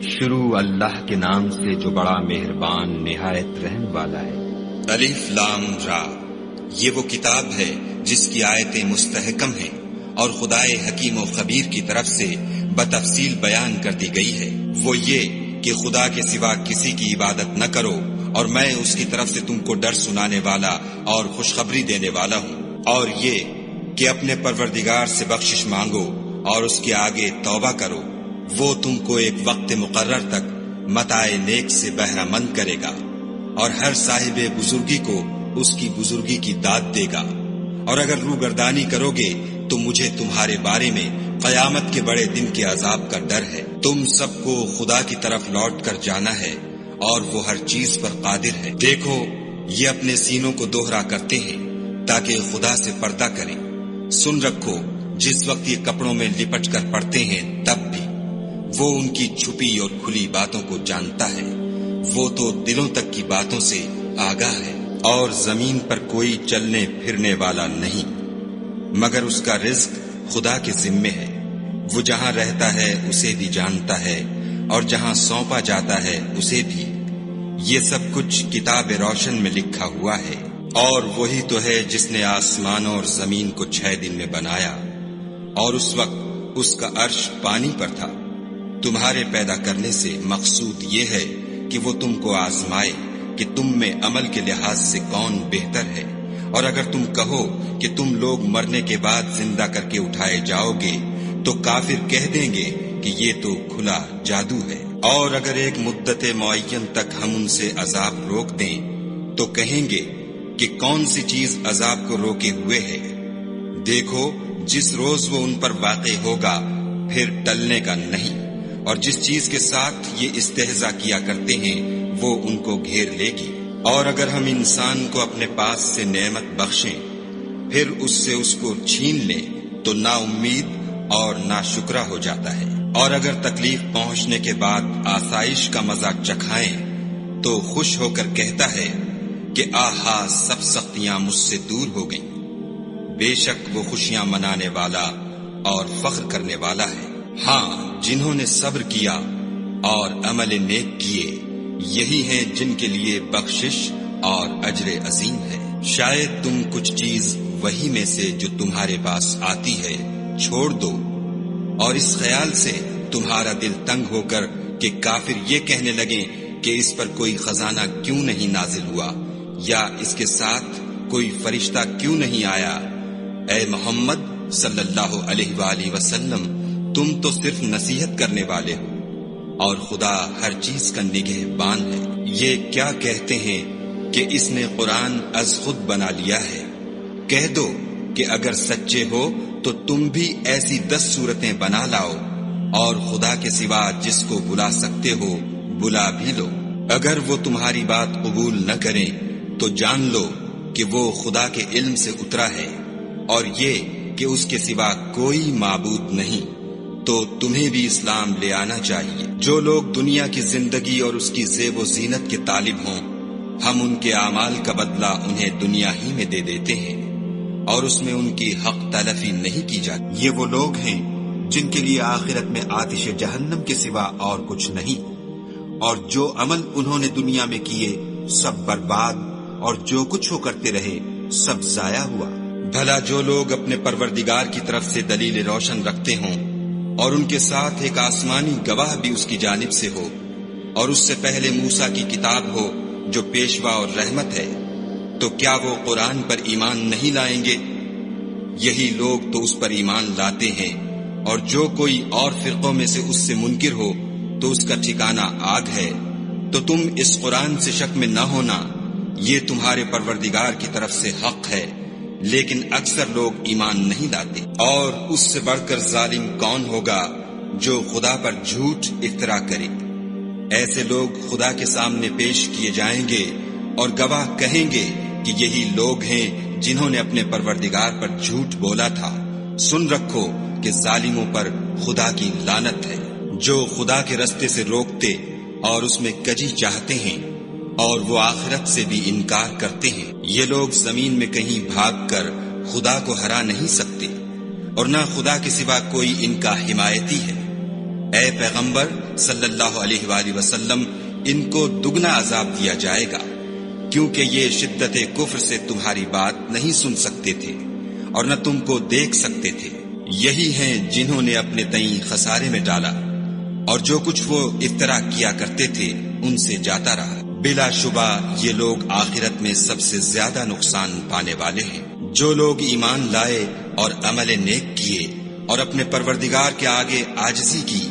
شروع اللہ کے نام سے جو بڑا مہربان نہایت رحم والا ہے۔ الف لام را، یہ وہ کتاب ہے جس کی آیتیں مستحکم ہیں اور خدائے حکیم و خبیر کی طرف سے بتفصیل بیان کر دی گئی ہے۔ وہ یہ کہ خدا کے سوا کسی کی عبادت نہ کرو، اور میں اس کی طرف سے تم کو ڈر سنانے والا اور خوشخبری دینے والا ہوں۔ اور یہ کہ اپنے پروردگار سے بخشش مانگو اور اس کے آگے توبہ کرو، وہ تم کو ایک وقت مقرر تک متاع نیک سے بہرہ مند کرے گا، اور ہر صاحب بزرگی کو اس کی بزرگی کی داد دے گا۔ اور اگر روگردانی کرو گے تو مجھے تمہارے بارے میں قیامت کے بڑے دن کے عذاب کا ڈر ہے۔ تم سب کو خدا کی طرف لوٹ کر جانا ہے، اور وہ ہر چیز پر قادر ہے۔ دیکھو، یہ اپنے سینوں کو دوہرا کرتے ہیں تاکہ خدا سے پردہ کریں۔ سن رکھو، جس وقت یہ کپڑوں میں لپٹ کر پڑتے ہیں تب بھی وہ ان کی چھپی اور کھلی باتوں کو جانتا ہے۔ وہ تو دلوں تک کی باتوں سے آگاہ ہے۔ اور زمین پر کوئی چلنے پھرنے والا نہیں مگر اس کا رزق خدا کے ذمے ہے۔ وہ جہاں رہتا ہے اسے بھی جانتا ہے، اور جہاں سونپا جاتا ہے اسے بھی۔ یہ سب کچھ کتاب روشن میں لکھا ہوا ہے۔ اور وہی تو ہے جس نے آسمانوں اور زمین کو 6 دن میں بنایا، اور اس وقت اس کا عرش پانی پر تھا۔ تمہارے پیدا کرنے سے مقصود یہ ہے کہ وہ تم کو آزمائے کہ تم میں عمل کے لحاظ سے کون بہتر ہے۔ اور اگر تم کہو کہ تم لوگ مرنے کے بعد زندہ کر کے اٹھائے جاؤ گے تو کافر کہہ دیں گے کہ یہ تو کھلا جادو ہے۔ اور اگر ایک مدت معین تک ہم ان سے عذاب روک دیں تو کہیں گے کہ کون سی چیز عذاب کو روکے ہوئے ہے۔ دیکھو، جس روز وہ ان پر واقع ہوگا پھر ٹلنے کا نہیں، اور جس چیز کے ساتھ یہ استہزاء کیا کرتے ہیں وہ ان کو گھیر لے گی۔ اور اگر ہم انسان کو اپنے پاس سے نعمت بخشیں پھر اس سے اس کو چھین لیں تو نا امید اور نا شکرہ ہو جاتا ہے۔ اور اگر تکلیف پہنچنے کے بعد آسائش کا مزہ چکھائیں تو خوش ہو کر کہتا ہے کہ آہا، سب سختیاں مجھ سے دور ہو گئیں۔ بے شک وہ خوشیاں منانے والا اور فخر کرنے والا ہے۔ ہاں، جنہوں نے صبر کیا اور عمل نیک کیے، یہی ہیں جن کے لیے بخشش اور اجر عظیم ہے۔ شاید تم کچھ چیز وہی میں سے جو تمہارے پاس آتی ہے چھوڑ دو، اور اس خیال سے تمہارا دل تنگ ہو کر کہ کافر یہ کہنے لگے کہ اس پر کوئی خزانہ کیوں نہیں نازل ہوا، یا اس کے ساتھ کوئی فرشتہ کیوں نہیں آیا۔ اے محمد صلی اللہ علیہ وآلہ وسلم، تم تو صرف نصیحت کرنے والے ہو، اور خدا ہر چیز کا نگہبان ہے۔ یہ کیا کہتے ہیں کہ اس نے قرآن از خود بنا لیا ہے؟ کہہ دو کہ اگر سچے ہو تو تم بھی ایسی 10 صورتیں بنا لاؤ، اور خدا کے سوا جس کو بلا سکتے ہو بلا بھی لو۔ اگر وہ تمہاری بات قبول نہ کریں تو جان لو کہ وہ خدا کے علم سے اترا ہے، اور یہ کہ اس کے سوا کوئی معبود نہیں۔ تو تمہیں بھی اسلام لے آنا چاہیے۔ جو لوگ دنیا کی زندگی اور اس کی زیب و زینت کے طالب ہوں، ہم ان کے اعمال کا بدلہ انہیں دنیا ہی میں دے دیتے ہیں، اور اس میں ان کی حق تلفی نہیں کی جاتی۔ یہ وہ لوگ ہیں جن کے لیے آخرت میں آتش جہنم کے سوا اور کچھ نہیں، اور جو عمل انہوں نے دنیا میں کیے سب برباد، اور جو کچھ وہ کرتے رہے سب ضائع ہوا۔ بھلا جو لوگ اپنے پروردگار کی طرف سے دلیل روشن رکھتے ہوں اور ان کے ساتھ ایک آسمانی گواہ بھی اس کی جانب سے ہو، اور اس سے پہلے موسیٰ کی کتاب ہو جو پیشوا اور رحمت ہے، تو کیا وہ قرآن پر ایمان نہیں لائیں گے؟ یہی لوگ تو اس پر ایمان لاتے ہیں، اور جو کوئی اور فرقوں میں سے اس سے منکر ہو تو اس کا ٹھکانہ آگ ہے۔ تو تم اس قرآن سے شک میں نہ ہونا، یہ تمہارے پروردگار کی طرف سے حق ہے، لیکن اکثر لوگ ایمان نہیں لاتے۔ اور اس سے بڑھ کر ظالم کون ہوگا جو خدا پر جھوٹ افطرا کرے؟ ایسے لوگ خدا کے سامنے پیش کیے جائیں گے اور گواہ کہیں گے کہ یہی لوگ ہیں جنہوں نے اپنے پروردگار پر جھوٹ بولا تھا۔ سن رکھو کہ ظالموں پر خدا کی لعنت ہے، جو خدا کے رستے سے روکتے اور اس میں کجی چاہتے ہیں، اور وہ آخرت سے بھی انکار کرتے ہیں۔ یہ لوگ زمین میں کہیں بھاگ کر خدا کو ہرا نہیں سکتے، اور نہ خدا کے سوا کوئی ان کا حمایتی ہے۔ اے پیغمبر صلی اللہ علیہ وآلہ وسلم، ان کو دگنا عذاب دیا جائے گا، کیونکہ یہ شدت کفر سے تمہاری بات نہیں سن سکتے تھے اور نہ تم کو دیکھ سکتے تھے۔ یہی ہیں جنہوں نے اپنے تئیں خسارے میں ڈالا، اور جو کچھ وہ افترا کیا کرتے تھے ان سے جاتا رہا۔ بلا شبہ یہ لوگ آخرت میں سب سے زیادہ نقصان پانے والے ہیں۔ جو لوگ ایمان لائے اور عمل نیک کیے اور اپنے پروردگار کے آگے عاجزی کی،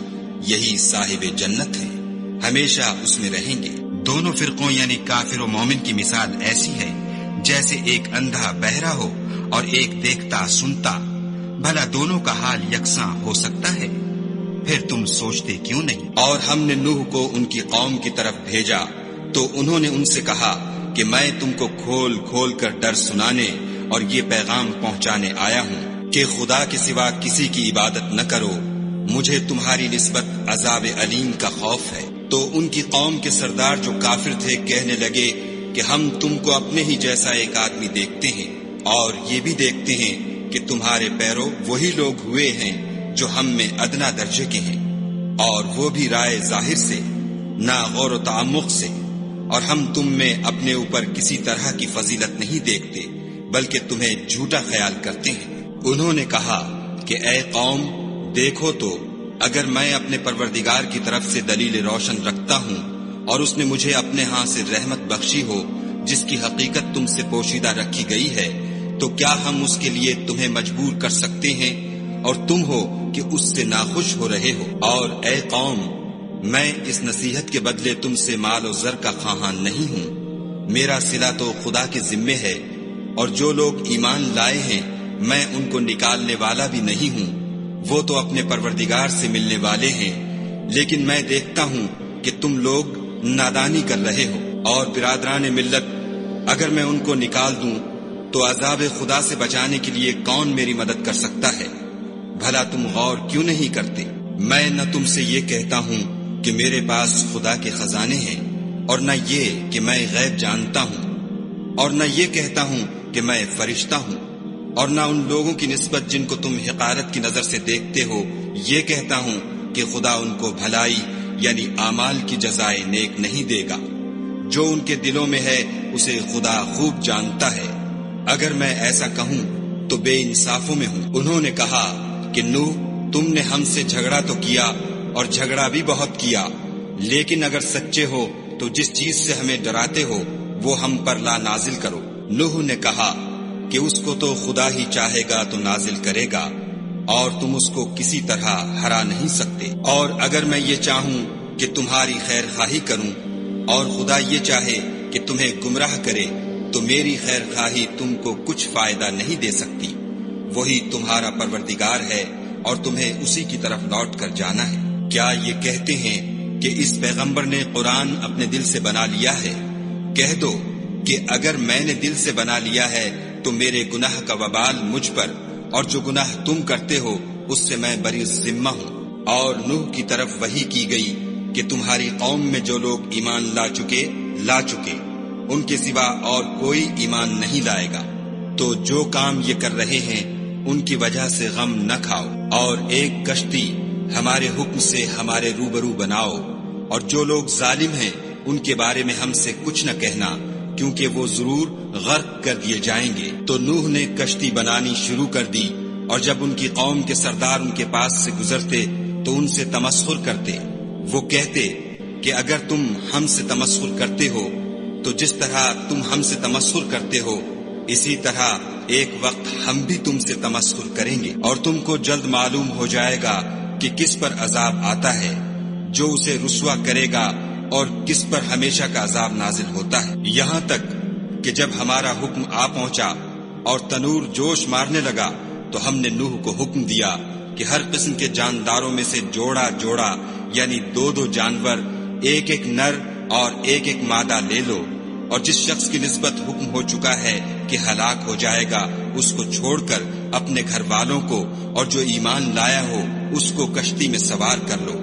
یہی صاحب جنت ہیں، ہمیشہ اس میں رہیں گے۔ دونوں فرقوں یعنی کافر و مومن کی مثال ایسی ہے جیسے ایک اندھا بہرا ہو اور ایک دیکھتا سنتا۔ بھلا دونوں کا حال یکساں ہو سکتا ہے؟ پھر تم سوچتے کیوں نہیں؟ اور ہم نے نوح کو ان کی قوم کی طرف بھیجا تو انہوں نے ان سے کہا کہ میں تم کو کھول کھول کر ڈر سنانے اور یہ پیغام پہنچانے آیا ہوں کہ خدا کے سوا کسی کی عبادت نہ کرو، مجھے تمہاری نسبت عذاب علیم کا خوف ہے۔ تو ان کی قوم کے سردار جو کافر تھے کہنے لگے کہ ہم تم کو اپنے ہی جیسا ایک آدمی دیکھتے ہیں، اور یہ بھی دیکھتے ہیں کہ تمہارے پیرو وہی لوگ ہوئے ہیں جو ہم میں ادنا درجے کے ہیں، اور وہ بھی رائے ظاہر سے، نہ غور و تعمق سے، اور ہم تم میں اپنے اوپر کسی طرح کی فضیلت نہیں دیکھتے بلکہ تمہیں جھوٹا خیال کرتے ہیں۔ انہوں نے کہا کہ اے قوم، دیکھو تو اگر میں اپنے پروردگار کی طرف سے دلیل روشن رکھتا ہوں اور اس نے مجھے اپنے ہاں سے رحمت بخشی ہو جس کی حقیقت تم سے پوشیدہ رکھی گئی ہے، تو کیا ہم اس کے لیے تمہیں مجبور کر سکتے ہیں اور تم ہو کہ اس سے ناخوش ہو رہے ہو؟ اور اے قوم، میں اس نصیحت کے بدلے تم سے مال و زر کا خواہاں نہیں ہوں، میرا صلہ تو خدا کے ذمے ہے، اور جو لوگ ایمان لائے ہیں میں ان کو نکالنے والا بھی نہیں ہوں، وہ تو اپنے پروردگار سے ملنے والے ہیں، لیکن میں دیکھتا ہوں کہ تم لوگ نادانی کر رہے ہو۔ اور برادران ملت، اگر میں ان کو نکال دوں تو عذاب خدا سے بچانے کے لیے کون میری مدد کر سکتا ہے؟ بھلا تم غور کیوں نہیں کرتے؟ میں نہ تم سے یہ کہتا ہوں کہ میرے پاس خدا کے خزانے ہیں، اور نہ یہ کہ میں غیب جانتا ہوں، اور نہ یہ کہتا ہوں کہ میں فرشتہ ہوں، اور نہ ان لوگوں کی نسبت جن کو تم حقارت کی نظر سے دیکھتے ہو یہ کہتا ہوں کہ خدا ان کو بھلائی یعنی اعمال کی جزائے نیک نہیں دے گا۔ جو ان کے دلوں میں ہے اسے خدا خوب جانتا ہے۔ اگر میں ایسا کہوں تو بے انصافوں میں ہوں۔ انہوں نے کہا کہ نوح، تم نے ہم سے جھگڑا تو کیا اور جھگڑا بھی بہت کیا، لیکن اگر سچے ہو تو جس چیز سے ہمیں ڈراتے ہو وہ ہم پر لا نازل کرو۔ نوح نے کہا کہ اس کو تو خدا ہی چاہے گا تو نازل کرے گا، اور تم اس کو کسی طرح ہرا نہیں سکتے۔ اور اگر میں یہ چاہوں کہ تمہاری خیر خواہی کروں اور خدا یہ چاہے کہ تمہیں گمراہ کرے تو میری خیر خواہی تم کو کچھ فائدہ نہیں دے سکتی۔ وہی تمہارا پروردگار ہے اور تمہیں اسی کی طرف لوٹ کر جانا ہے۔ کیا یہ کہتے ہیں کہ اس پیغمبر نے قرآن اپنے دل سے بنا لیا ہے؟ کہہ دو کہ اگر میں نے دل سے بنا لیا ہے تو میرے گناہ کا وبال مجھ پر، اور جو گناہ تم کرتے ہو اس سے میں بری ذمہ ہوں۔ اور نوح کی طرف وحی کی گئی کہ تمہاری قوم میں جو لوگ ایمان لا چکے ان کے سوا اور کوئی ایمان نہیں لائے گا، تو جو کام یہ کر رہے ہیں ان کی وجہ سے غم نہ کھاؤ، اور ایک کشتی ہمارے حکم سے ہمارے روبرو بناؤ، اور جو لوگ ظالم ہیں ان کے بارے میں ہم سے کچھ نہ کہنا، کیونکہ وہ ضرور غرق کر دیے جائیں گے۔ تو نوح نے کشتی بنانی شروع کر دی، اور جب ان کی قوم کے سردار ان کے پاس سے گزرتے تو ان سے تمسخر کرتے۔ وہ کہتے کہ اگر تم ہم سے تمسخر کرتے ہو تو جس طرح تم ہم سے تمسخر کرتے ہو اسی طرح ایک وقت ہم بھی تم سے تمسخر کریں گے، اور تم کو جلد معلوم ہو جائے گا کہ کس پر عذاب آتا ہے جو اسے رسوا کرے گا اور کس پر ہمیشہ کا عذاب نازل ہوتا ہے۔ یہاں تک کہ جب ہمارا حکم آ پہنچا اور تنور جوش مارنے لگا تو ہم نے نوح کو حکم دیا کہ ہر قسم کے جانداروں میں سے جوڑا جوڑا یعنی 2 جانور، ایک نر اور ایک مادہ لے لو، اور جس شخص کی نسبت حکم ہو چکا ہے کہ ہلاک ہو جائے گا اس کو چھوڑ کر اپنے گھر والوں کو اور جو ایمان لایا ہو اس کو کشتی میں سوار کر لو۔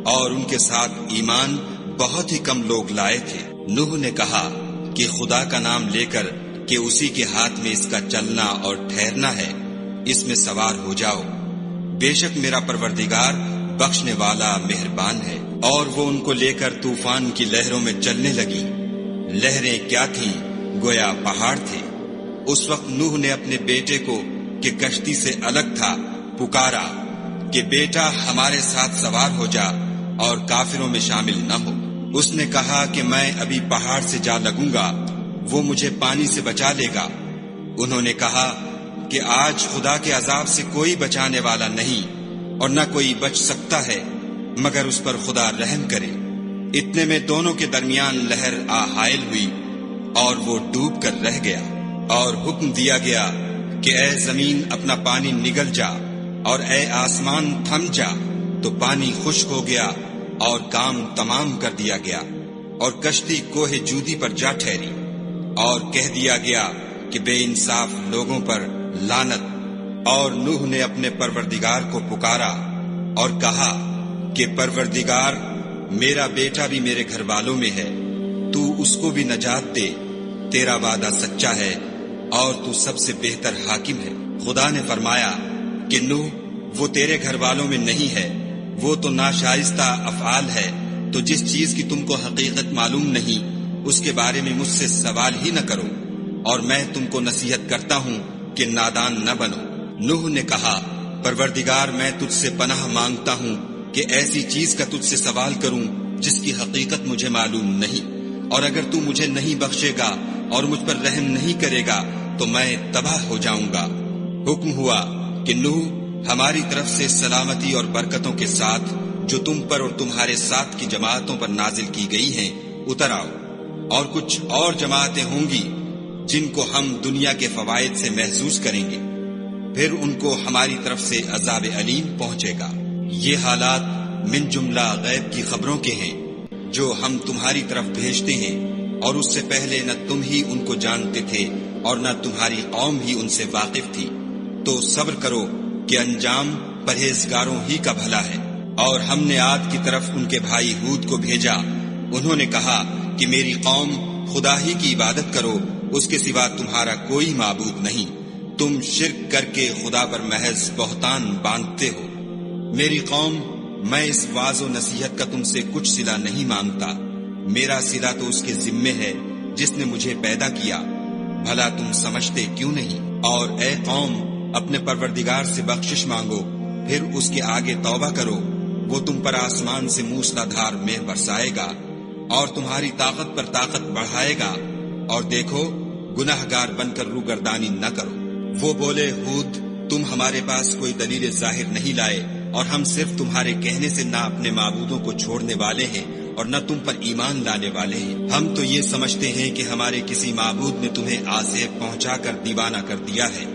اور ان کے ساتھ ایمان بہت ہی کم لوگ لائے تھے۔ نوح نے کہا کہ خدا کا نام لے کر کہ اسی کے ہاتھ میں اس کا چلنا اور ٹھہرنا ہے، اس میں سوار ہو جاؤ، بے شک میرا پروردگار بخشنے والا مہربان ہے۔ اور وہ ان کو لے کر طوفان کی لہروں میں چلنے لگی۔ لہریں کیا تھیں؟ گویا پہاڑ تھے۔ اس وقت نوح نے اپنے بیٹے کو کہ کشتی سے الگ تھا پکارا کہ بیٹا ہمارے ساتھ سوار ہو جا اور کافروں میں شامل نہ ہو۔ اس نے کہا کہ میں ابھی پہاڑ سے جا لگوں گا، وہ مجھے پانی سے بچا لے گا۔ انہوں نے کہا کہ آج خدا کے عذاب سے کوئی بچانے والا نہیں اور نہ کوئی بچ سکتا ہے مگر اس پر خدا رحم کرے۔ اتنے میں دونوں کے درمیان لہر آ حائل ہوئی اور وہ ڈوب کر رہ گیا، اور حکم دیا گیا کہ اے زمین اپنا پانی نگل جا اور اے آسمان تھم جا، تو پانی خشک ہو گیا اور کام تمام کر دیا گیا، اور کشتی کوہ جودی پر جا ٹھہری، اور کہہ دیا گیا کہ بے انصاف لوگوں پر لعنت۔ اور نوح نے اپنے پروردگار کو پکارا اور کہا کہ پروردگار، میرا بیٹا بھی میرے گھر والوں میں ہے، تو اس کو بھی نجات دے، تیرا وعدہ سچا ہے اور تو سب سے بہتر حاکم ہے۔ خدا نے فرمایا کہ نوح، وہ تیرے گھر والوں میں نہیں ہے، وہ تو ناشائستہ افعال ہے، تو جس چیز کی تم کو حقیقت معلوم نہیں اس کے بارے میں مجھ سے سوال ہی نہ کرو، اور میں تم کو نصیحت کرتا ہوں کہ نادان نہ بنو۔ نوح نے کہا، پروردگار میں تجھ سے پناہ مانگتا ہوں کہ ایسی چیز کا تجھ سے سوال کروں جس کی حقیقت مجھے معلوم نہیں، اور اگر تو مجھے نہیں بخشے گا اور مجھ پر رحم نہیں کرے گا تو میں تباہ ہو جاؤں گا۔ حکم ہوا کہ نوح، ہماری طرف سے سلامتی اور برکتوں کے ساتھ جو تم پر اور تمہارے ساتھ کی جماعتوں پر نازل کی گئی ہیں اتر آؤ، اور کچھ اور جماعتیں ہوں گی جن کو ہم دنیا کے فوائد سے محظوظ کریں گے، پھر ان کو ہماری طرف سے عذاب علیم پہنچے گا۔ یہ حالات من جملہ غیب کی خبروں کے ہیں جو ہم تمہاری طرف بھیجتے ہیں، اور اس سے پہلے نہ تم ہی ان کو جانتے تھے اور نہ تمہاری قوم ہی ان سے واقف تھی، تو صبر کرو کہ انجام پرہیزگاروں ہی کا بھلا ہے۔ اور ہم نے عاد کی طرف ان کے بھائی ہود کو بھیجا، انہوں نے کہا کہ میری قوم خدا ہی کی عبادت کرو، اس کے سوا تمہارا کوئی معبود نہیں، تم شرک کر کے خدا پر محض بہتان باندھتے ہو۔ میری قوم، میں اس واعظ و نصیحت کا تم سے کچھ صلہ نہیں مانگتا، میرا صلہ تو اس کے ذمے ہے جس نے مجھے پیدا کیا، بھلا تم سمجھتے کیوں نہیں؟ اور اے قوم، اپنے پروردگار سے بخشش مانگو، پھر اس کے آگے توبہ کرو، وہ تم پر آسمان سے موسلا دھار مے برسائے گا اور تمہاری طاقت پر طاقت بڑھائے گا، اور دیکھو گناہ گار بن کر روگردانی نہ کرو۔ وہ بولے، ہود، تم ہمارے پاس کوئی دلیل ظاہر نہیں لائے، اور ہم صرف تمہارے کہنے سے نہ اپنے معبودوں کو چھوڑنے والے ہیں اور نہ تم پر ایمان لانے والے ہیں۔ ہم تو یہ سمجھتے ہیں کہ ہمارے کسی معبود نے تمہیں آزیب پہنچا کر دیوانہ کر دیا ہے۔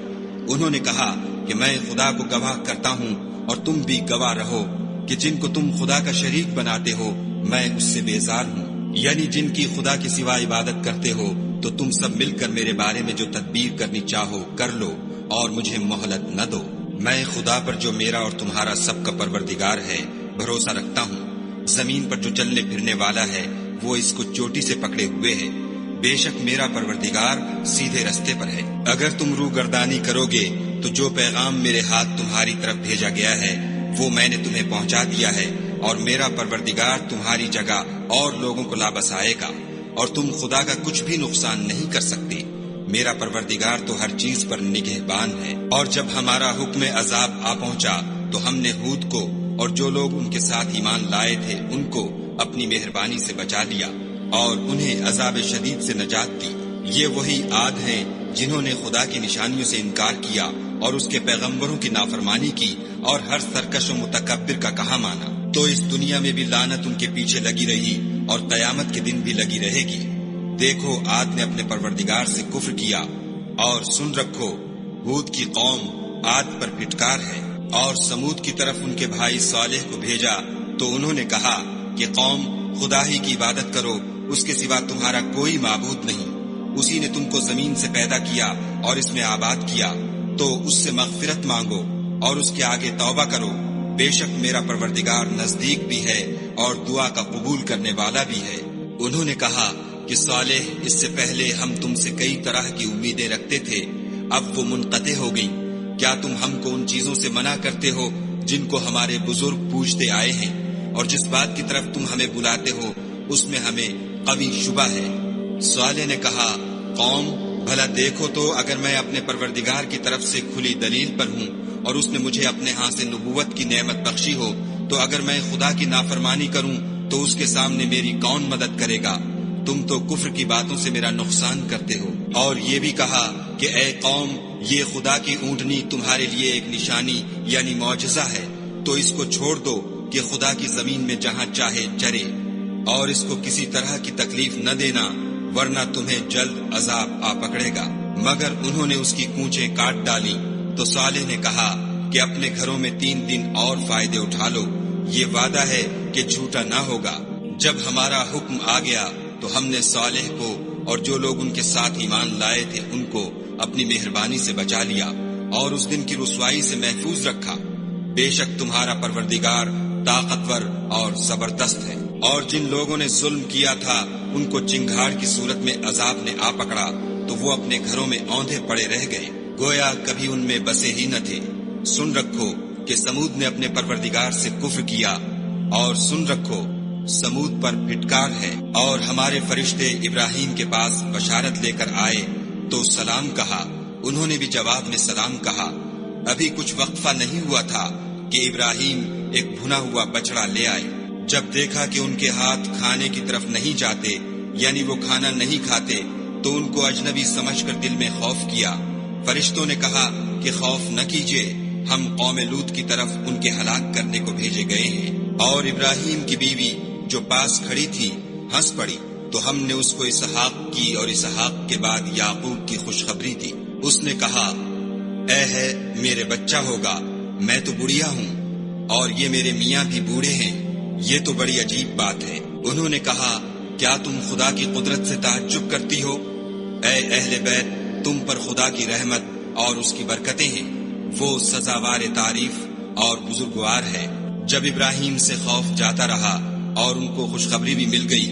انہوں نے کہا کہ میں خدا کو گواہ کرتا ہوں اور تم بھی گواہ رہو کہ جن کو تم خدا کا شریک بناتے ہو میں اس سے بیزار ہوں، یعنی جن کی خدا کے سوا عبادت کرتے ہو، تو تم سب مل کر میرے بارے میں جو تدبیر کرنی چاہو کر لو اور مجھے مہلت نہ دو۔ میں خدا پر جو میرا اور تمہارا سب کا پروردگار ہے بھروسہ رکھتا ہوں۔ زمین پر جو چلنے پھرنے والا ہے وہ اس کو چوٹی سے پکڑے ہوئے ہے، بے شک میرا پروردگار سیدھے رستے پر ہے۔ اگر تم روگردانی کرو گے تو جو پیغام میرے ہاتھ تمہاری طرف بھیجا گیا ہے وہ میں نے تمہیں پہنچا دیا ہے، اور میرا پروردگار تمہاری جگہ اور لوگوں کو لا بسائے گا، اور تم خدا کا کچھ بھی نقصان نہیں کر سکتے۔ میرا پروردگار تو ہر چیز پر نگہبان ہے۔ اور جب ہمارا حکم عذاب آ پہنچا تو ہم نے ہود کو اور جو لوگ ان کے ساتھ ایمان لائے تھے ان کو اپنی مہربانی سے بچا لیا اور انہیں عذاب شدید سے نجات دی۔ یہ وہی عاد ہیں جنہوں نے خدا کی نشانیوں سے انکار کیا اور اس کے پیغمبروں کی نافرمانی کی اور ہر سرکش و متکبر کا کہا مانا۔ تو اس دنیا میں بھی لعنت ان کے پیچھے لگی رہی اور قیامت کے دن بھی لگی رہے گی۔ دیکھو، عاد نے اپنے پروردگار سے کفر کیا، اور سن رکھو، ہود کی قوم عاد پر پھٹکار ہے۔ اور سمود کی طرف ان کے بھائی صالح کو بھیجا تو انہوں نے کہا کہ قوم، خدا ہی کی عبادت کرو، اس کے سوا تمہارا کوئی معبود نہیں۔ اسی نے تم کو زمین سے پیدا کیا اور اس میں آباد کیا، تو اس سے مغفرت مانگو اور اس کے آگے توبہ کرو، بے شک میرا پروردگار نزدیک بھی ہے اور دعا کا قبول کرنے والا بھی ہے۔ انہوں نے کہا کہ صالح، اس سے پہلے ہم تم سے کئی طرح کی امیدیں رکھتے تھے، اب وہ منقطع ہو گئیں۔ کیا تم ہم کو ان چیزوں سے منع کرتے ہو جن کو ہمارے بزرگ پوجتے آئے ہیں، اور جس بات کی طرف تم ہمیں بلاتے ہو اس میں ہمیں قوی شبہ ہے۔ صالح نے کہا، قوم بھلا دیکھو تو اگر میں اپنے پروردگار کی طرف سے کھلی دلیل پر ہوں اور اس نے مجھے اپنے ہاں سے نبوت کی نعمت بخشی ہو، تو اگر میں خدا کی نافرمانی کروں تو اس کے سامنے میری کون مدد کرے گا؟ تم تو کفر کی باتوں سے میرا نقصان کرتے ہو۔ اور یہ بھی کہا کہ اے قوم، یہ خدا کی اونٹنی تمہارے لیے ایک نشانی یعنی معجزہ ہے، تو اس کو چھوڑ دو کہ خدا کی زمین میں جہاں چاہے چرے، اور اس کو کسی طرح کی تکلیف نہ دینا، ورنہ تمہیں جلد عذاب آ پکڑے گا۔ مگر انہوں نے اس کی کونچیں کاٹ ڈالی۔ تو صالح نے کہا کہ اپنے گھروں میں 3 دن اور فائدے اٹھا لو، یہ وعدہ ہے کہ جھوٹا نہ ہوگا۔ جب ہمارا حکم آ گیا تو ہم نے صالح کو اور جو لوگ ان کے ساتھ ایمان لائے تھے ان کو اپنی مہربانی سے بچا لیا اور اس دن کی رسوائی سے محفوظ رکھا۔ بے شک تمہارا پروردگار طاقتور اور زبردست ہے۔ اور جن لوگوں نے ظلم کیا تھا ان کو چنگھاڑ کی صورت میں عذاب نے آ پکڑا تو وہ اپنے گھروں میں اوندھے پڑے رہ گئے، گویا کبھی ان میں بسے ہی نہ تھے۔ سن رکھو کہ سمود نے اپنے پروردگار سے کفر کیا، اور سن رکھو سمود پر پھٹکار ہے۔ اور ہمارے فرشتے ابراہیم کے پاس بشارت لے کر آئے تو سلام کہا، انہوں نے بھی جواب میں سلام کہا۔ ابھی کچھ وقفہ نہیں ہوا تھا کہ ابراہیم ایک بھنا ہوا بچڑا لے آئے۔ جب دیکھا کہ ان کے ہاتھ کھانے کی طرف نہیں جاتے، یعنی وہ کھانا نہیں کھاتے، تو ان کو اجنبی سمجھ کر دل میں خوف کیا۔ فرشتوں نے کہا کہ خوف نہ کیجیے، ہم قوم لوط کی طرف ان کے ہلاک کرنے کو بھیجے گئے ہیں۔ اور ابراہیم کی بیوی جو پاس کھڑی تھی ہنس پڑی، تو ہم نے اس کو اسحاق کی اور اسحاق کے بعد یعقوب کی خوشخبری دی۔ اس نے کہا، اے ہے میرے بچہ ہوگا، میں تو بڑھیا ہوں اور یہ میرے میاں بھی بوڑھے ہیں، یہ تو بڑی عجیب بات ہے۔ انہوں نے کہا، کیا تم خدا کی قدرت سے تعجب کرتی ہو؟ اے اہل بیت، تم پر خدا کی رحمت اور اس کی برکتیں ہیں، وہ سزاوار تعریف اور بزرگوار ہے۔ جب ابراہیم سے خوف جاتا رہا اور ان کو خوشخبری بھی مل گئی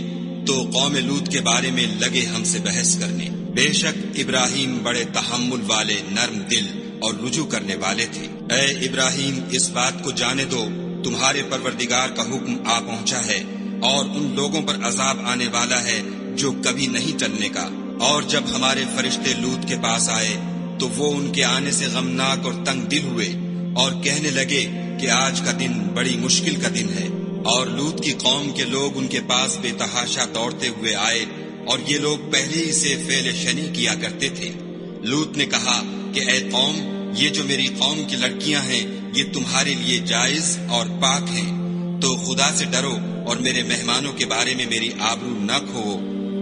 تو قوم لوط کے بارے میں لگے ہم سے بحث کرنے۔ بے شک ابراہیم بڑے تحمل والے، نرم دل اور رجوع کرنے والے تھے۔ اے ابراہیم، اس بات کو جانے دو تمہارے پروردگار کا حکم آ پہنچا ہے اور ان لوگوں پر عذاب آنے والا ہے جو کبھی نہیں ٹلنے کا۔ اور جب ہمارے فرشتے لوط کے پاس آئے تو وہ ان کے آنے سے غمناک اور تنگ دل ہوئے اور کہنے لگے کہ آج کا دن بڑی مشکل کا دن ہے۔ اور لوط کی قوم کے لوگ ان کے پاس بے تحاشا دوڑتے ہوئے آئے، اور یہ لوگ پہلے ہی سے فعل شنی کیا کرتے تھے۔ لوط نے کہا کہ اے قوم، یہ جو میری قوم کی لڑکیاں ہیں یہ تمہارے لیے جائز اور پاک ہیں، تو خدا سے ڈرو اور میرے مہمانوں کے بارے میں میری آبرو نہ کھوؤ۔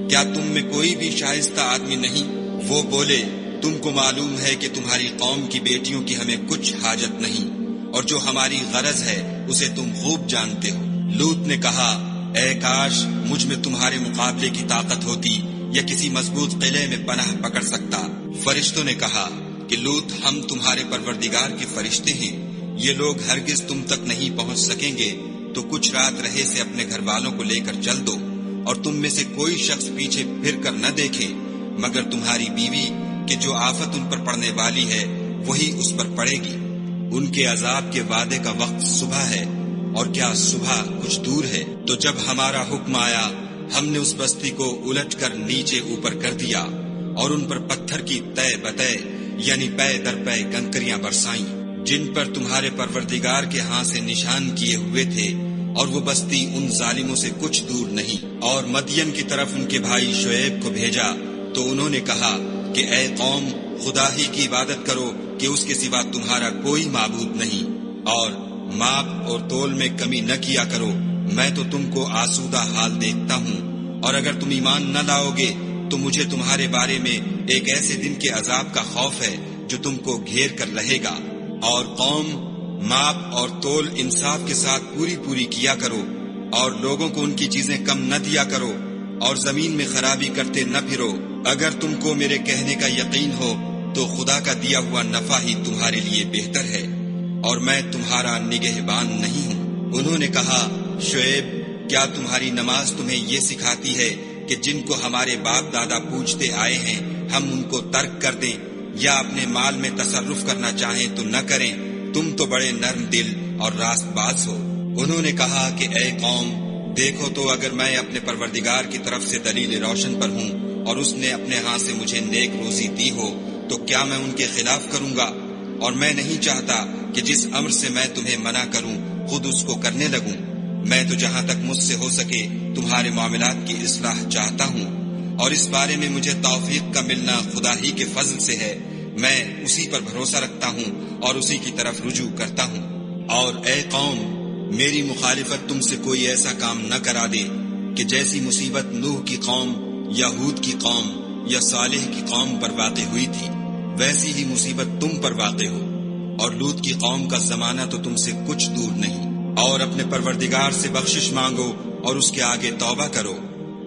کیا تم میں کوئی بھی شائستہ آدمی نہیں؟ وہ بولے، تم کو معلوم ہے کہ تمہاری قوم کی بیٹیوں کی ہمیں کچھ حاجت نہیں، اور جو ہماری غرض ہے اسے تم خوب جانتے ہو۔ لوط نے کہا، اے کاش مجھ میں تمہارے مقابلے کی طاقت ہوتی یا کسی مضبوط قلعے میں پناہ پکڑ سکتا۔ فرشتوں نے کہا کہ لوط، ہم تمہارے پروردگار کے فرشتے ہیں، یہ لوگ ہرگز تم تک نہیں پہنچ سکیں گے، تو کچھ رات رہے سے اپنے گھر والوں کو لے کر چل دو، اور تم میں سے کوئی شخص پیچھے پھر کر نہ دیکھے مگر تمہاری بیوی، کہ جو آفت ان پر پڑنے والی ہے وہی اس پر پڑے گی۔ ان کے عذاب کے وعدے کا وقت صبح ہے، اور کیا صبح کچھ دور ہے؟ تو جب ہمارا حکم آیا ہم نے اس بستی کو الٹ کر نیچے اوپر کر دیا اور ان پر پتھر کی تہ بتہ یعنی پے در پے کنکریاں برسائیں، جن پر تمہارے پروردگار کے ہاں سے نشان کیے ہوئے تھے، اور وہ بستی ان ظالموں سے کچھ دور نہیں۔ اور مدین کی طرف ان کے بھائی شعیب کو بھیجا تو انہوں نے کہا کہ اے قوم، خدا ہی کی عبادت کرو کہ اس کے سوا تمہارا کوئی معبود نہیں، اور ماپ اور تول میں کمی نہ کیا کرو، میں تو تم کو آسودہ حال دیکھتا ہوں، اور اگر تم ایمان نہ لاؤ گے تو مجھے تمہارے بارے میں ایک ایسے دن کے عذاب کا خوف ہے جو تم کو گھیر کر رہے گا۔ اور قوم، ماپ اور تول انصاف کے ساتھ پوری پوری کیا کرو، اور لوگوں کو ان کی چیزیں کم نہ دیا کرو، اور زمین میں خرابی کرتے نہ پھرو۔ اگر تم کو میرے کہنے کا یقین ہو تو خدا کا دیا ہوا نفع ہی تمہارے لیے بہتر ہے، اور میں تمہارا نگہبان نہیں ہوں۔ انہوں نے کہا، شعیب، کیا تمہاری نماز تمہیں یہ سکھاتی ہے کہ جن کو ہمارے باپ دادا پوجتے آئے ہیں ہم ان کو ترک کر دیں، یا اپنے مال میں تصرف کرنا چاہیں تو نہ کریں؟ تم تو بڑے نرم دل اور راست باز ہو۔ انہوں نے کہا کہ اے قوم، دیکھو تو اگر میں اپنے پروردگار کی طرف سے دلیل روشن پر ہوں اور اس نے اپنے ہاں سے مجھے نیک روزی دی ہو تو کیا میں ان کے خلاف کروں گا؟ اور میں نہیں چاہتا کہ جس امر سے میں تمہیں منع کروں خود اس کو کرنے لگوں۔ میں تو جہاں تک مجھ سے ہو سکے تمہارے معاملات کی اصلاح چاہتا ہوں، اور اس بارے میں مجھے توفیق کا ملنا خدا ہی کے فضل سے ہے۔ میں اسی پر بھروسہ رکھتا ہوں اور اسی کی طرف رجوع کرتا ہوں۔ اور اے قوم، میری مخالفت تم سے کوئی ایسا کام نہ کرا دے کہ جیسی مصیبت نوح کی قوم یا ہود کی قوم یا صالح کی قوم پر واقع ہوئی تھی ویسی ہی مصیبت تم پر واقع ہو۔ اور لوط کی قوم کا زمانہ تو تم سے کچھ دور نہیں۔ اور اپنے پروردگار سے بخشش مانگو اور اس کے آگے توبہ کرو،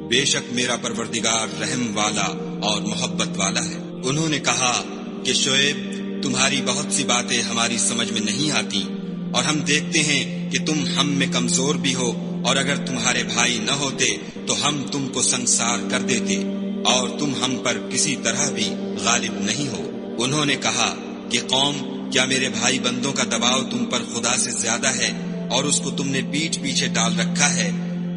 بے شک میرا پروردگار رحم والا اور محبت والا ہے۔ انہوں نے کہا کہ شعیب، تمہاری بہت سی باتیں ہماری سمجھ میں نہیں آتی، اور ہم دیکھتے ہیں کہ تم ہم میں کمزور بھی ہو، اور اگر تمہارے بھائی نہ ہوتے تو ہم تم کو سنسار کر دیتے، اور تم ہم پر کسی طرح بھی غالب نہیں ہو۔ انہوں نے کہا کہ قوم، کیا میرے بھائی بندوں کا دباؤ تم پر خدا سے زیادہ ہے اور اس کو تم نے پیٹھ پیچھے ڈال رکھا ہے؟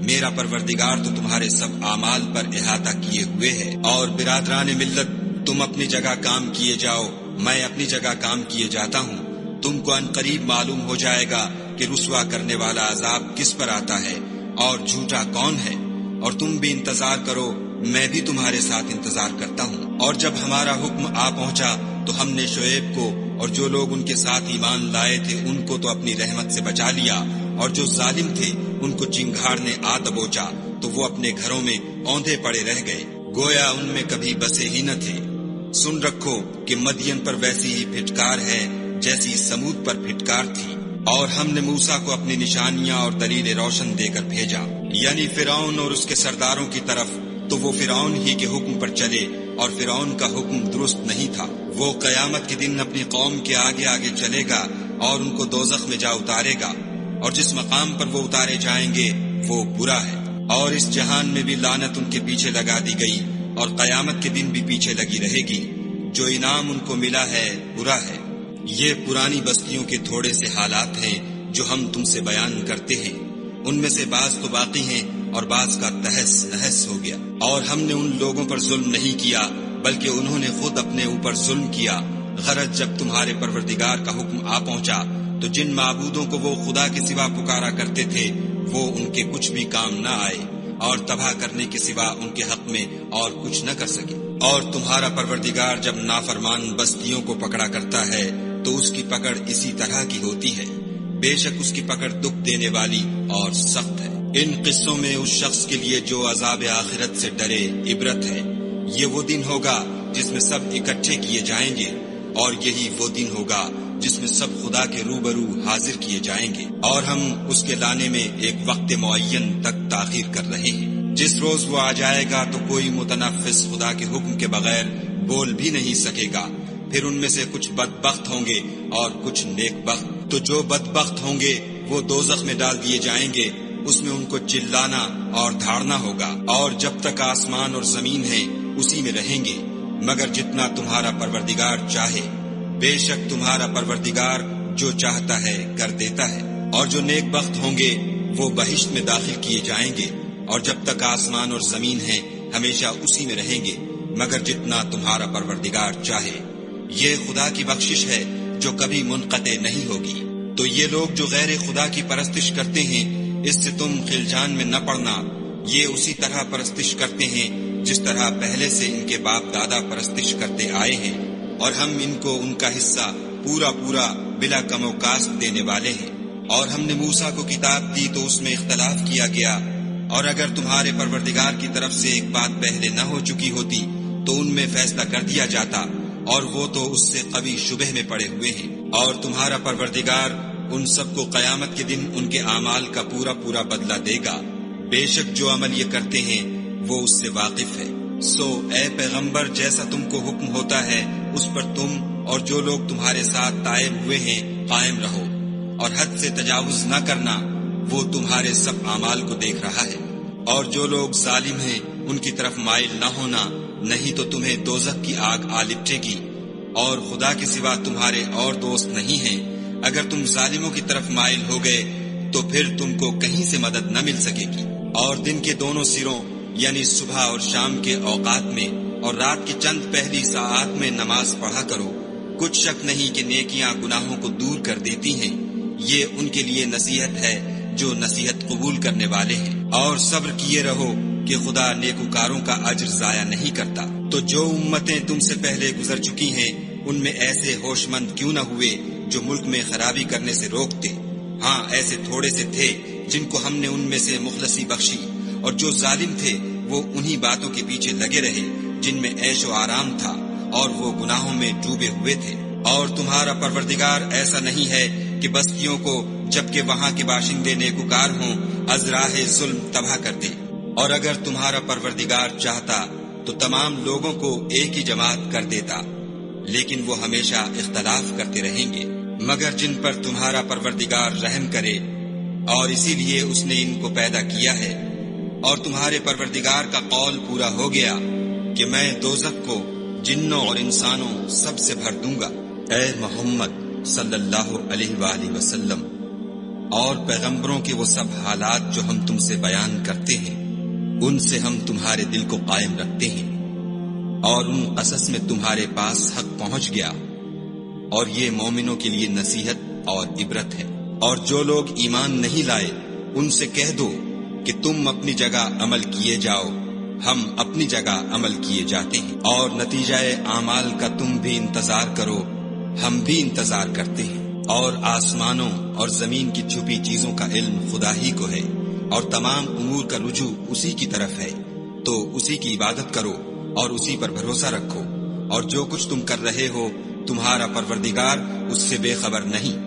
میرا پروردگار تو تمہارے سب اعمال پر احاطہ کیے ہوئے ہے۔ اور برادران ملت، تم اپنی جگہ کام کیے جاؤ، میں اپنی جگہ کام کیے جاتا ہوں۔ تم کو ان قریب معلوم ہو جائے گا کہ رسوا کرنے والا عذاب کس پر آتا ہے اور جھوٹا کون ہے۔ اور تم بھی انتظار کرو، میں بھی تمہارے ساتھ انتظار کرتا ہوں۔ اور جب ہمارا حکم آ پہنچا تو ہم نے شعیب کو اور جو لوگ ان کے ساتھ ایمان لائے تھے ان کو تو اپنی رحمت سے بچا لیا، اور جو ظالم تھے ان کو چنگھاڑ نے آ دبوچا تو وہ اپنے گھروں میں اوندھے پڑے رہ گئے، گویا ان میں کبھی بسے ہی نہ تھے۔ سن رکھو کہ مدین پر ویسی ہی پھٹکار ہے جیسی سمود پر پھٹکار تھی۔ اور ہم نے موسیٰ کو اپنی نشانیاں اور دلیل روشن دے کر بھیجا، یعنی فرعون اور اس کے سرداروں کی طرف، تو وہ فرعون ہی کے حکم پر چلے، اور فرعون کا حکم درست نہیں تھا۔ وہ قیامت کے دن اپنی قوم کے آگے آگے چلے گا اور ان کو دوزخ میں جا اتارے گا، اور جس مقام پر وہ اتارے جائیں گے وہ برا ہے۔ اور اس جہان میں بھی لعنت ان کے پیچھے لگا دی گئی، اور قیامت کے دن بھی پیچھے لگی رہے گی۔ جو انعام ان کو ملا ہے برا ہے۔ یہ پرانی بستیوں کے تھوڑے سے حالات ہیں جو ہم تم سے بیان کرتے ہیں، ان میں سے بعض تو باقی ہیں اور بعض کا تہس نہس ہو گیا۔ اور ہم نے ان لوگوں پر ظلم نہیں کیا بلکہ انہوں نے خود اپنے اوپر ظلم کیا۔ غرض جب تمہارے پروردگار کا حکم آ پہنچا تو جن معبودوں کو وہ خدا کے سوا پکارا کرتے تھے وہ ان کے کچھ بھی کام نہ آئے، اور تباہ کرنے کے سوا ان کے حق میں اور کچھ نہ کر سکے۔ اور تمہارا پروردگار جب نافرمان بستیوں کو پکڑا کرتا ہے تو اس کی پکڑ اسی طرح کی ہوتی ہے، بے شک اس کی پکڑ دکھ دینے والی اور سخت ہے۔ ان قصوں میں اس شخص کے لیے جو عذاب آخرت سے ڈرے عبرت ہے۔ یہ وہ دن ہوگا جس میں سب اکٹھے کیے جائیں گے، اور یہی وہ دن ہوگا جس میں سب خدا کے روبرو حاضر کیے جائیں گے، اور ہم اس کے لانے میں ایک وقت معین تک تاخیر کر رہے ہیں۔ جس روز وہ آ جائے گا تو کوئی متنفس خدا کے حکم کے بغیر بول بھی نہیں سکے گا۔ پھر ان میں سے کچھ بدبخت ہوں گے اور کچھ نیک بخت۔ تو جو بدبخت ہوں گے وہ دوزخ میں ڈال دیے جائیں گے، اس میں ان کو چلانا اور دھاڑنا ہوگا، اور جب تک آسمان اور زمین ہیں اسی میں رہیں گے، مگر جتنا تمہارا پروردگار چاہے۔ بے شک تمہارا پروردگار جو چاہتا ہے کر دیتا ہے۔ اور جو نیک بخت ہوں گے وہ بہشت میں داخل کیے جائیں گے، اور جب تک آسمان اور زمین ہیں ہمیشہ اسی میں رہیں گے، مگر جتنا تمہارا پروردگار چاہے۔ یہ خدا کی بخشش ہے جو کبھی منقطع نہیں ہوگی۔ تو یہ لوگ جو غیر خدا کی پرستش کرتے ہیں، اس سے تم خلجان میں نہ پڑنا۔ یہ اسی طرح پرستش کرتے ہیں جس طرح پہلے سے ان کے باپ دادا پرستش کرتے آئے ہیں، اور ہم ان کو ان کا حصہ پورا پورا بلا کم و کاست دینے والے ہیں۔ اور ہم نے موسیٰ کو کتاب دی تو اس میں اختلاف کیا گیا، اور اگر تمہارے پروردگار کی طرف سے ایک بات پہلے نہ ہو چکی ہوتی تو ان میں فیصلہ کر دیا جاتا، اور وہ تو اس سے قوی شبہ میں پڑے ہوئے ہیں۔ اور تمہارا پروردگار ان سب کو قیامت کے دن ان کے اعمال کا پورا پورا بدلہ دے گا، بے شک جو عمل یہ کرتے ہیں وہ اس سے واقف ہے۔ سو اے پیغمبر، جیسا تم کو حکم ہوتا ہے اس پر تم اور جو لوگ تمہارے ساتھ طائب ہوئے ہیں قائم رہو، اور حد سے تجاوز نہ کرنا، وہ تمہارے سب اعمال کو دیکھ رہا ہے۔ اور جو لوگ ظالم ہیں ان کی طرف مائل نہ ہونا، نہیں تو تمہیں دوزخ کی آگ آ لپٹے گی، اور خدا کے سوا تمہارے اور دوست نہیں ہیں اگر تم ظالموں کی طرف مائل ہو گئے تو پھر تم کو کہیں سے مدد نہ مل سکے گی۔ اور دن کے دونوں سروں یعنی صبح اور شام کے اوقات میں اور رات کی چند پہلی ساعات میں نماز پڑھا کرو، کچھ شک نہیں کہ نیکیاں گناہوں کو دور کر دیتی ہیں۔ یہ ان کے لیے نصیحت ہے جو نصیحت قبول کرنے والے ہیں، اور صبر کیے رہو کہ خدا نیکوکاروں کا اجر ضائع نہیں کرتا۔ تو جو امتیں تم سے پہلے گزر چکی ہیں ان میں ایسے ہوش مند کیوں نہ ہوئے جو ملک میں خرابی کرنے سے روکتے؟ ہاں، ایسے تھوڑے سے تھے جن کو ہم نے ان میں سے مخلصی بخشی، اور جو ظالم تھے وہ انہی باتوں کے پیچھے لگے رہے جن میں عیش و آرام تھا، اور وہ گناہوں میں ڈوبے ہوئے تھے۔ اور تمہارا پروردگار ایسا نہیں ہے کہ بستیوں کو جبکہ وہاں کے باشندے نیکوکار ہوں از راہ ظلم تباہ کر دے، اور اگر تمہارا پروردگار چاہتا تو تمام لوگوں کو ایک ہی جماعت کر دیتا، لیکن وہ ہمیشہ اختلاف کرتے رہیں گے، مگر جن پر تمہارا پروردگار رحم کرے، اور اسی لیے اس نے ان کو پیدا کیا ہے۔ اور تمہارے پروردگار کا قول پورا ہو گیا کہ میں دوزخ کو جنوں اور انسانوں سب سے بھر دوں گا۔ اے محمد صلی اللہ علیہ وآلہ وسلم، اور پیغمبروں کے وہ سب حالات جو ہم تم سے بیان کرتے ہیں ان سے ہم تمہارے دل کو قائم رکھتے ہیں، اور ان قصص میں تمہارے پاس حق پہنچ گیا، اور یہ مومنوں کے لیے نصیحت اور عبرت ہے۔ اور جو لوگ ایمان نہیں لائے ان سے کہہ دو کہ تم اپنی جگہ عمل کیے جاؤ، ہم اپنی جگہ عمل کیے جاتے ہیں، اور نتیجہ اعمال کا تم بھی انتظار کرو، ہم بھی انتظار کرتے ہیں۔ اور آسمانوں اور زمین کی چھپی چیزوں کا علم خدا ہی کو ہے، اور تمام امور کا رجوع اسی کی طرف ہے، تو اسی کی عبادت کرو اور اسی پر بھروسہ رکھو، اور جو کچھ تم کر رہے ہو تمہارا پروردگار اس سے بے خبر نہیں۔